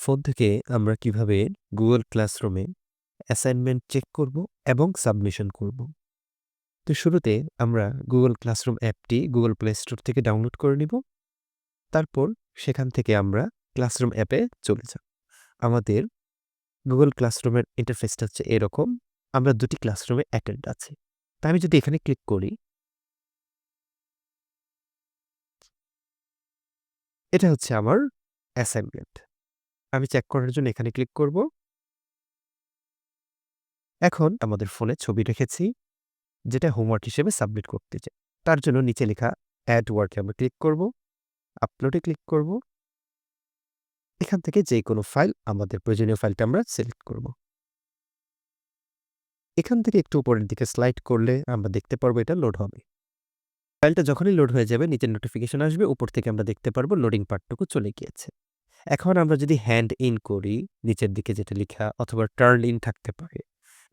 Phone থেকে আমরা কিভাবে গুগল ক্লাসরুমে অ্যাসাইনমেন্ট চেক করব এবং সাবমিশন করব। তো শুরুতে আমরা গুগল ক্লাসরুম অ্যাপটি গুগল প্লে স্টোর থেকে ডাউনলোড করে নিব। তারপর সেখান থেকে আমরা ক্লাসরুম অ্যাপে চলে যাব। আমাদের গুগল ক্লাসরুমের ইন্টারফেসটা হচ্ছে এরকম। আমরা দুটি ক্লাসরুমে অ্যাটেন্ড আছি। তা আমি যদি এখানে ক্লিক করি, এটা হচ্ছে আমার অ্যাসাইনমেন্ট। আমি চেক করার জন্য এখানে ক্লিক করব। এখন আমাদের ফোনে ছবি রেখেছি, যেটা হোমওয়ার্ক হিসেবে সাবমিট করতে চাই। তার জন্য নিচে লেখা অ্যাড ওয়ার্কে আমরা ক্লিক করব, আপলোডে ক্লিক করব। এখান থেকে যেকোনো ফাইল, আমাদের প্রয়োজনীয় ফাইলটা আমরা সিলেক্ট করব। এখান থেকে একটু উপরের দিকে স্লাইড করলে আমরা দেখতে পারবো এটা লোড হবে। ফাইলটা যখনই লোড হয়ে যাবে নিচের নোটিফিকেশন আসবে, উপর থেকে আমরা দেখতে পারবো লোডিং পার্টটুকু চলে গিয়েছে। এখন আমরা যদি হ্যান্ড ইন করি, নিচের দিকে যেটা লেখা অথবা টার্ন ইন থাকতে পারে,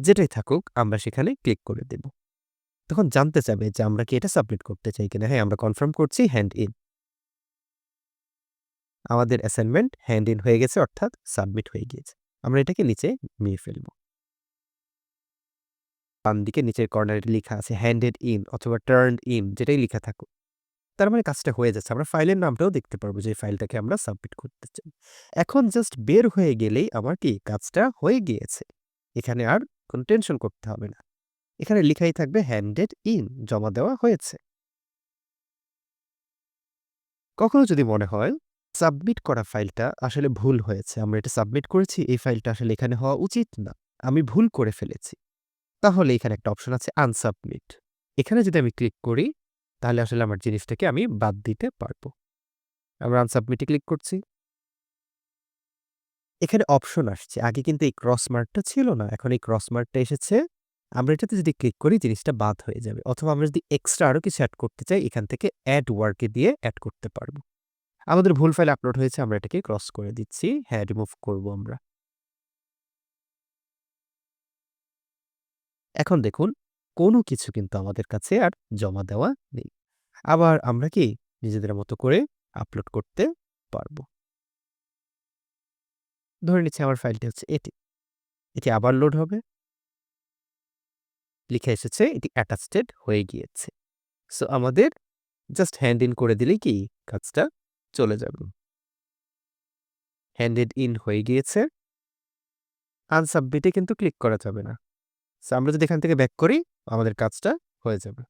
যেটাই থাকুক আমরা সেখানে ক্লিক করে দেব। তখন জানতে চাবে যে আমরা কি এটা সাবমিট করতে চাই কিনা। হ্যাঁ, আমরা কনফার্ম করছি হ্যান্ড ইন। আমাদের অ্যাসাইনমেন্ট হ্যান্ড ইন হয়ে গেছে, অর্থাৎ সাবমিট হয়ে গিয়েছে। আমরা এটাকে নিচে নিয়ে ফেলব। বাম দিকে নিচের কর্নারে লেখা আছে হ্যান্ডেড ইন অথবা টার্নড ইন, যেটাই লেখা থাকুক। তার মানে কাজটা হয়ে যাচ্ছে। আমরা ফাইলের নামটাও দেখতে পারবো যে ফাইলটাকে আমরা সাবমিট করতে চাই। এখন জাস্ট বের হয়ে গেলেই আমার কি কাজটা হয়ে গিয়েছে। এখানে আর কোনো টেনশন করতে হবে না। এখানে লেখাই থাকবে হ্যান্ডেড ইন, জমা দেওয়া হয়েছে। কখনো যদি মনে হয় সাবমিট করা ফাইলটা আসলে ভুল হয়েছে, আমরা এটা সাবমিট করেছি, এই ফাইলটা আসলে এখানে হওয়া উচিত না, আমি ভুল করে ফেলেছি, তাহলে এখানে একটা অপশন আছে আনসাবমিট। এখানে যদি আমি ক্লিক করি, তাহলে আসলে আমার জিনিসটাকে আমি বাদ দিতে পারবো। আমরা আনসাবমিটে ক্লিক করছি। এখানে অপশন আসছে। আগে কিন্তু এই ক্রস মার্কটা ছিল না, এখন এই ক্রস মার্কটা এসেছে। আমরা এটাতে যদি ক্লিক করি জিনিসটা বাদ হয়ে যাবে, অথবা আমরা যদি এক্সট্রা আরো কিছু অ্যাড করতে চাই, এখান থেকে অ্যাড ওয়ার্কে দিয়ে অ্যাড করতে পারবো। আমাদের ভুল ফাইল আপলোড হয়েছে, আমরা এটাকে ক্রস করে দিচ্ছি। হ্যাঁ, রিমুভ করব আমরা। এখন দেখুন, কোনো কিছু কিন্তু আমাদের কাছে আর জমা দেওয়া নেই। আবার আমরা কি নিজেদের মতো করে আপলোড করতে পারবো। ধরে নিচ্ছি আমার ফাইলটি হচ্ছে এটি। এটি আবার লোড হবে। লিখে এসেছে এটি অ্যাটাচড হয়ে গিয়েছে। সো আমাদের জাস্ট হ্যান্ড ইন করে দিলেই কি কাজটা চলে যাবে। হ্যান্ডেড ইন হয়ে গিয়েছে। আনসাবমিটে কিন্তু ক্লিক করা যাবে না। সো আমরা যদি এখান থেকে ব্যাক করি, আমাদের কাজটা হয়ে যাবে।